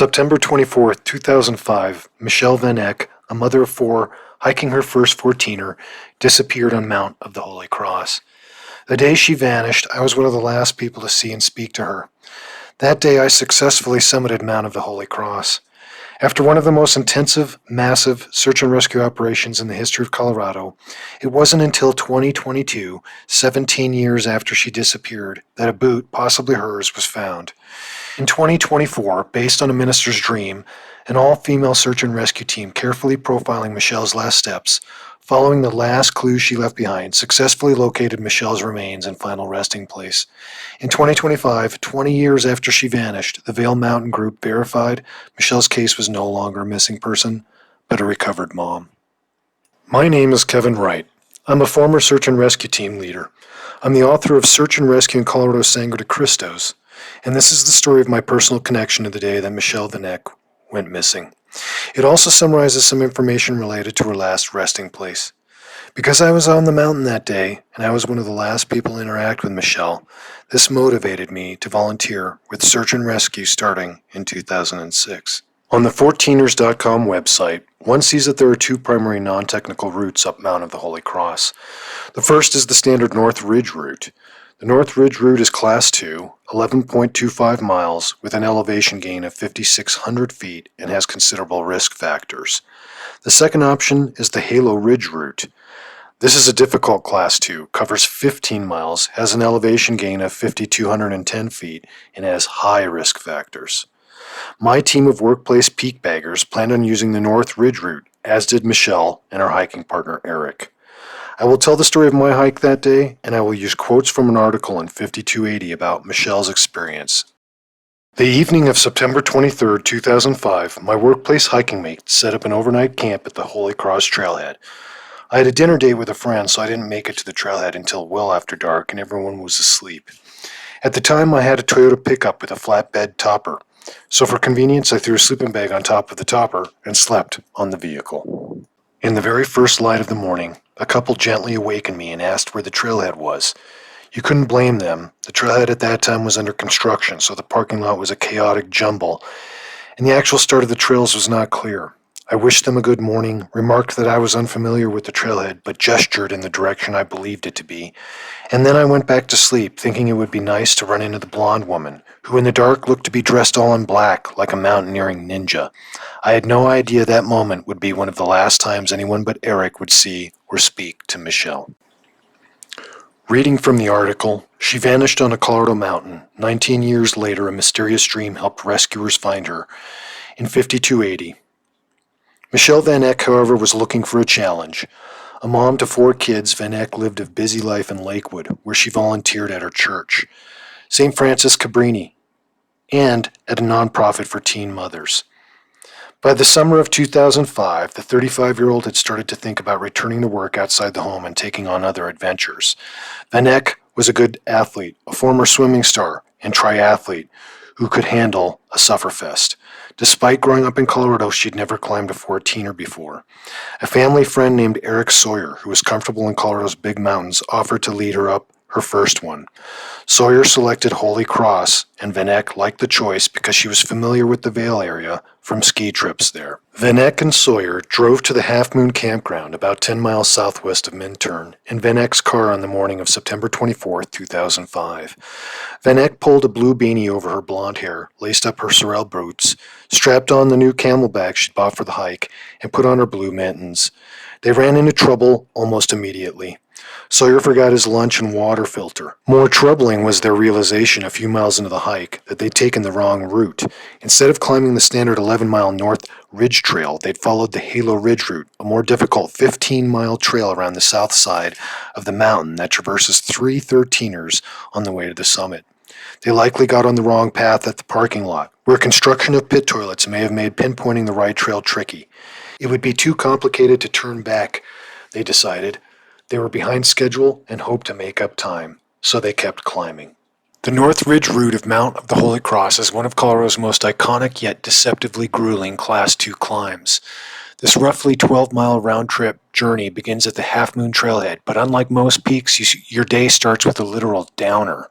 September 24th, 2005, Michelle Vanek, a mother of four, hiking her first 14er, disappeared on Mount of the Holy Cross. The day she vanished, I was one of the last people to see and speak to her. That day I successfully summited Mount of the Holy Cross. After one of the most intensive, massive search and rescue operations in the history of Colorado, it wasn't until 2022, 17 years after she disappeared, that a boot, possibly hers, was found. In 2024, based on a minister's dream, an all-female search and rescue team carefully profiling Michelle's last steps, following the last clues she left behind, successfully located Michelle's remains and final resting place. In 2025, 20 years after she vanished, the Vail Mountain Group verified Michelle's case was no longer a missing person, but a recovered mom. My name is Kevin Wright. I'm a former search and rescue team leader. I'm the author of Search and Rescue in Colorado's Sange de Cristos, and this is the story of my personal connection to the day that Michelle Vanek went missing. It also summarizes some information related to her last resting place. Because I was on the mountain that day, and I was one of the last people to interact with Michelle, this motivated me to volunteer with Search and Rescue starting in 2006. On the 14ers.com website, one sees that there are two primary non-technical routes up Mount of the Holy Cross. The first is the standard North Ridge route. The North Ridge route is Class 2, 11.25 miles, with an elevation gain of 5,600 feet and has considerable risk factors. The second option is the Halo Ridge route. This is a difficult Class 2, covers 15 miles, has an elevation gain of 5,210 feet, and has high risk factors. My team of workplace peak baggers planned on using the North Ridge route, as did Michelle and our hiking partner Eric. I will tell the story of my hike that day, and I will use quotes from an article in 5280 about Michelle's experience. The evening of September 23, 2005, my workplace hiking mates set up an overnight camp at the Holy Cross Trailhead. I had a dinner date with a friend, so I didn't make it to the trailhead until well after dark and everyone was asleep. At the time, I had a Toyota pickup with a flatbed topper, so for convenience, I threw a sleeping bag on top of the topper and slept on the vehicle. In the very first light of the morning, a couple gently awakened me and asked where the trailhead was. You couldn't blame them. The trailhead at that time was under construction, so the parking lot was a chaotic jumble, and the actual start of the trails was not clear. I wished them a good morning, remarked that I was unfamiliar with the trailhead, but gestured in the direction I believed it to be, and then I went back to sleep, thinking it would be nice to run into the blonde woman, who in the dark looked to be dressed all in black, like a mountaineering ninja. I had no idea that moment would be one of the last times anyone but Eric would see or speak to Michelle. Reading from the article, she vanished on a Colorado mountain. 19 years later, a mysterious dream helped rescuers find her in 5280. Michelle Vanek, however, was looking for a challenge. A mom to 4 kids, Vanek lived a busy life in Lakewood, where she volunteered at her church, St. Francis Cabrini, and at a nonprofit for teen mothers. By the summer of 2005, the 35-year-old had started to think about returning to work outside the home and taking on other adventures. Vanek was a good athlete, a former swimming star and triathlete who could handle a sufferfest. Despite growing up in Colorado, she'd never climbed a 14er before. A family friend named Eric Sawyer, who was comfortable in Colorado's big mountains, offered to lead her up her first one. Sawyer selected Holy Cross, and Vanek liked the choice because she was familiar with the Vail area from ski trips there. Vanek and Sawyer drove to the Half Moon Campground about 10 miles southwest of Minturn in Vanek's car on the morning of September 24, 2005. Vanek pulled a blue beanie over her blonde hair, laced up her sorrel boots, strapped on the new camelback she'd bought for the hike, and put on her blue mittens. They ran into trouble almost immediately. Sawyer forgot his lunch and water filter. More troubling was their realization a few miles into the hike that they'd taken the wrong route. Instead of climbing the standard 11-mile North Ridge Trail, they'd followed the Halo Ridge route, a more difficult 15-mile trail around the south side of the mountain that traverses 3 13ers on the way to the summit. They likely got on the wrong path at the parking lot, where construction of pit toilets may have made pinpointing the right trail tricky. It would be too complicated to turn back, they decided. They were behind schedule and hoped to make up time, so they kept climbing. The North Ridge route of Mount of the Holy Cross is one of Colorado's most iconic yet deceptively grueling Class 2 climbs. This roughly 12-mile round-trip journey begins at the Half Moon Trailhead, but unlike most peaks, your day starts with a literal downer.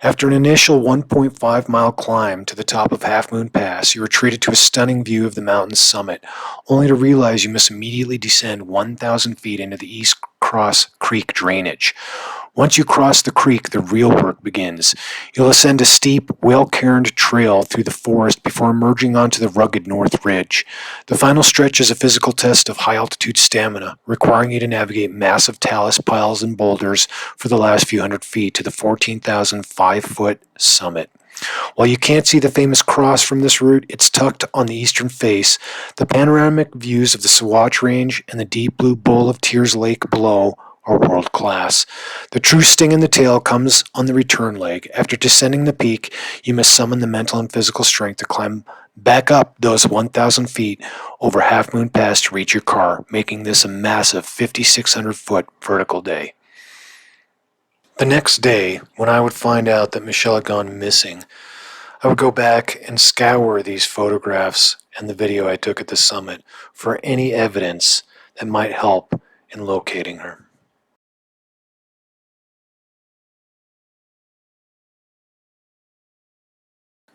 After an initial 1.5-mile climb to the top of Half Moon Pass, you are treated to a stunning view of the mountain's summit, only to realize you must immediately descend 1,000 feet into the East Cross Creek drainage. Once you cross the creek, the real work begins. You'll ascend a steep, well-cairned trail through the forest before emerging onto the rugged North Ridge. The final stretch is a physical test of high-altitude stamina, requiring you to navigate massive talus piles and boulders for the last few hundred feet to the 14,005-foot summit. While you can't see the famous cross from this route, it's tucked on the eastern face. The panoramic views of the Sawatch Range and the deep blue bowl of Tears Lake below are world class. The true sting in the tail comes on the return leg. After descending the peak, you must summon the mental and physical strength to climb back up those 1,000 feet over Half Moon Pass to reach your car, making this a massive 5,600-foot vertical day. The next day, when I would find out that Michelle had gone missing, I would go back and scour these photographs and the video I took at the summit for any evidence that might help in locating her.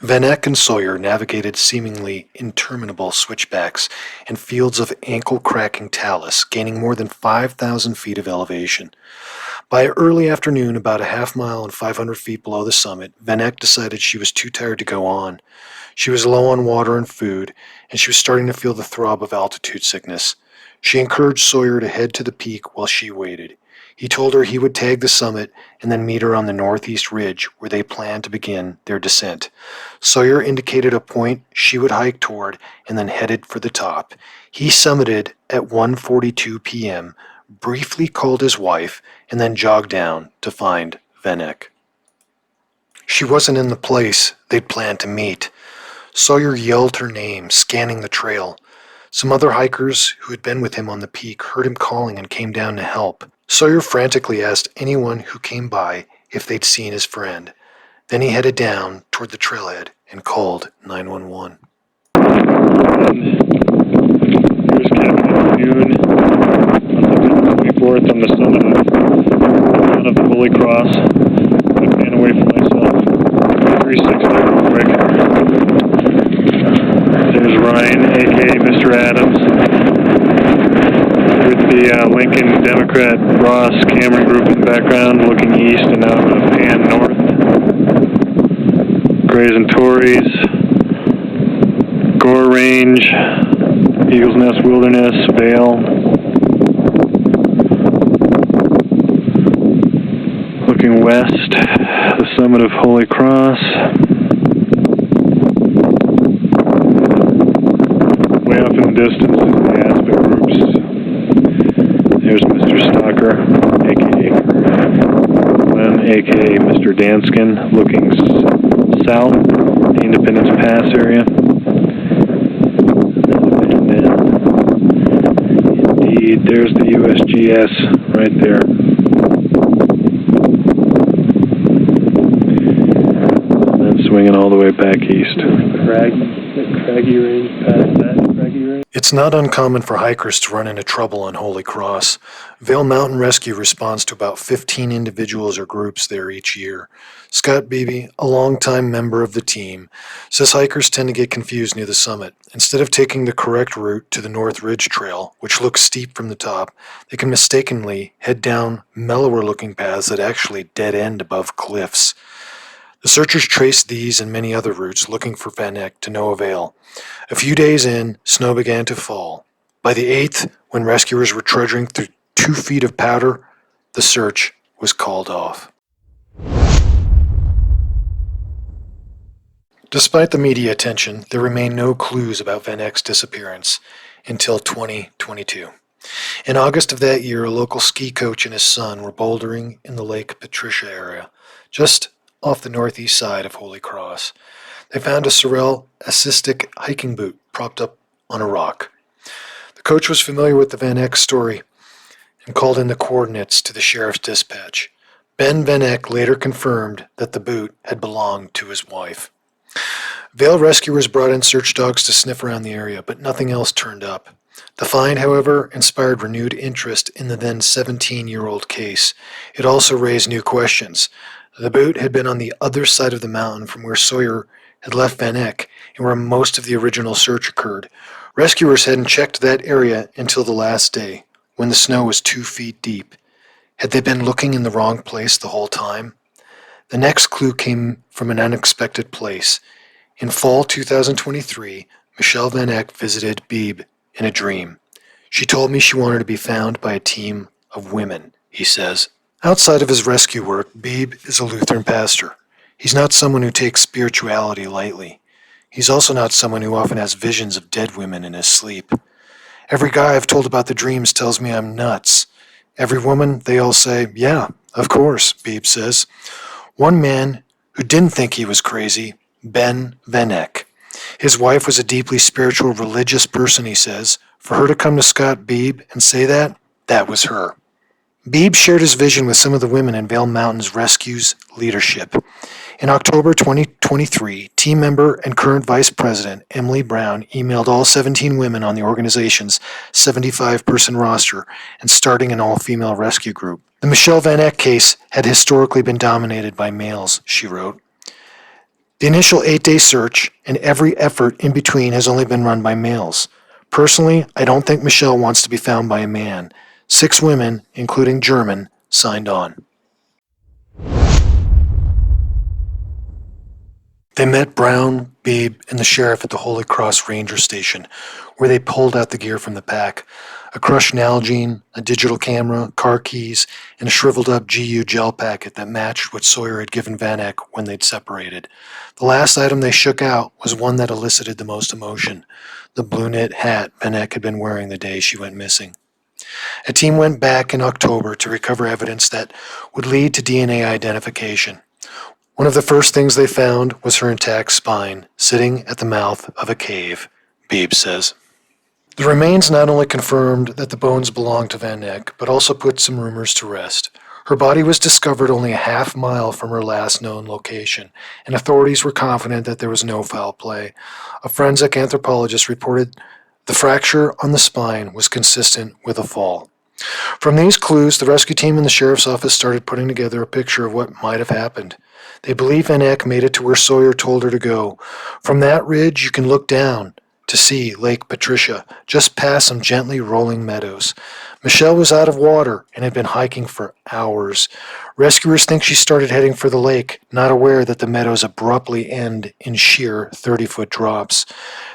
Vanek and Sawyer navigated seemingly interminable switchbacks and fields of ankle-cracking talus, gaining more than 5,000 feet of elevation. By early afternoon, about a half mile and 500 feet below the summit, Vanek decided she was too tired to go on. She was low on water and food, and she was starting to feel the throb of altitude sickness. She encouraged Sawyer to head to the peak while she waited. He told her he would tag the summit and then meet her on the northeast ridge where they planned to begin their descent. Sawyer indicated a point she would hike toward and then headed for the top. He summited at 1:42 p.m., briefly called his wife, and then jogged down to find Vanek. She wasn't in the place they'd planned to meet. Sawyer yelled her name, scanning the trail. Some other hikers who had been with him on the peak heard him calling and came down to help. Sawyer frantically asked anyone who came by if they'd seen his friend. Then he headed down toward the trailhead and called 911. Here's Captain Noon on the 24th on the summit of the Holy Cross. I ran away from myself. 360 real quick. There's Ryan, aka Mr. Adams, with the Lincoln Democrat Ross Cameron group in the background, looking east, and now I'm going to pan north. Grays and Tories, Gore Range, Eagles Nest Wilderness, Vail. Looking west, the summit of Holy Cross. Way off in the distance is the Aspen groups. There's Mr. Stalker, aka Glenn, aka Mr. Danskin, looking south, the Independence Pass area. And then, indeed, there's the USGS right there. And then swinging all the way back east. Craggy range, past that craggy range. It's not uncommon for hikers to run into trouble on Holy Cross. Vail Mountain Rescue responds to about 15 individuals or groups there each year. Scott Beebe, a longtime member of the team, says hikers tend to get confused near the summit. Instead of taking the correct route to the North Ridge Trail, which looks steep from the top, they can mistakenly head down mellower-looking paths that actually dead end above cliffs. The searchers traced these and many other routes looking for Vanek to no avail. A few days in, snow began to fall. By the 8th, when rescuers were trudging through 2 feet of powder, the search was called off. Despite the media attention, there remain no clues about Vanek's disappearance until 2022. In August of that year, a local ski coach and his son were bouldering in the Lake Patricia area, just off the northeast side of Holy Cross. They found a Sorel assistic hiking boot propped up on a rock. The coach was familiar with the Vanek story and called in the coordinates to the sheriff's dispatch. Ben Vanek later confirmed that the boot had belonged to his wife. Vail rescuers brought in search dogs to sniff around the area, but nothing else turned up. The find, however, inspired renewed interest in the then 17-year-old case. It also raised new questions. The boot had been on the other side of the mountain from where Sawyer had left Vanek and where most of the original search occurred. Rescuers hadn't checked that area until the last day, when the snow was 2 feet deep. Had they been looking in the wrong place the whole time? The next clue came from an unexpected place. In fall 2023, Michelle Vanek visited Beebe in a dream. She told me she wanted to be found by a team of women, he says. Outside of his rescue work, Beebe is a Lutheran pastor. He's not someone who takes spirituality lightly. He's also not someone who often has visions of dead women in his sleep. Every guy I've told about the dreams tells me I'm nuts. Every woman, they all say, yeah, of course, Beebe says. One man who didn't think he was crazy, Ben Vanek. His wife was a deeply spiritual, religious person, he says. For her to come to Scott Beebe and say that, that was her. Beebe shared his vision with some of the women in Vail Mountains Rescue's leadership. In October 2023, team member and current vice president Emily Brown emailed all 17 women on the organization's 75-person roster and starting an all-female rescue group. The Michelle Vanek case had historically been dominated by males, she wrote. The initial 8-day search and every effort in between has only been run by males. Personally, I don't think Michelle wants to be found by a man. 6 women, including German, signed on. They met Brown, Beebe, and the sheriff at the Holy Cross Ranger Station, where they pulled out the gear from the pack. A crushed Nalgene, a digital camera, car keys, and a shriveled-up GU gel packet that matched what Sawyer had given Vanek when they'd separated. The last item they shook out was one that elicited the most emotion, the blue knit hat Vanek had been wearing the day she went missing. A team went back in October to recover evidence that would lead to DNA identification. One of the first things they found was her intact spine, sitting at the mouth of a cave, Beebe says. The remains not only confirmed that the bones belonged to Vanek, but also put some rumors to rest. Her body was discovered only a half-mile from her last known location, and authorities were confident that there was no foul play. A forensic anthropologist reported the fracture on the spine was consistent with a fall. From these clues, the rescue team in the sheriff's office started putting together a picture of what might have happened. They believe Vanek made it to where Sawyer told her to go. From that ridge, you can look down to see Lake Patricia, just past some gently rolling meadows. Michelle was out of water and had been hiking for hours. Rescuers think she started heading for the lake, not aware that the meadows abruptly end in sheer 30-foot drops.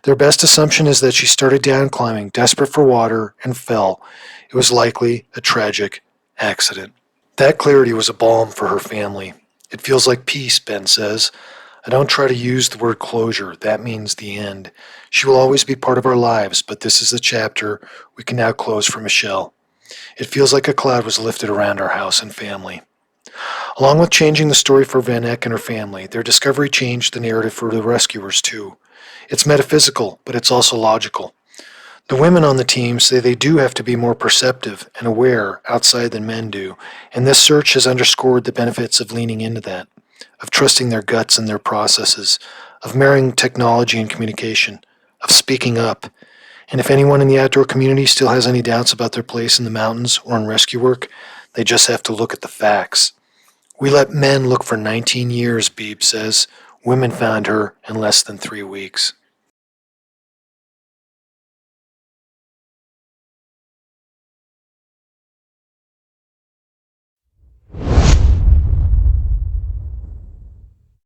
Their best assumption is that she started down climbing, desperate for water, and fell. It was likely a tragic accident. That clarity was a balm for her family. It feels like peace, Ben says. I don't try to use the word closure. That means the end. She will always be part of our lives, but this is the chapter we can now close for Michelle. It feels like a cloud was lifted around our house and family. Along with changing the story for Vanek and her family, their discovery changed the narrative for the rescuers too. It's metaphysical, but it's also logical. The women on the team say they do have to be more perceptive and aware outside than men do, and this search has underscored the benefits of leaning into that, of trusting their guts and their processes, of marrying technology and communication, of speaking up. And if anyone in the outdoor community still has any doubts about their place in the mountains or in rescue work, they just have to look at the facts. We let men look for 19 years, Beebe says. Women found her in less than 3 weeks.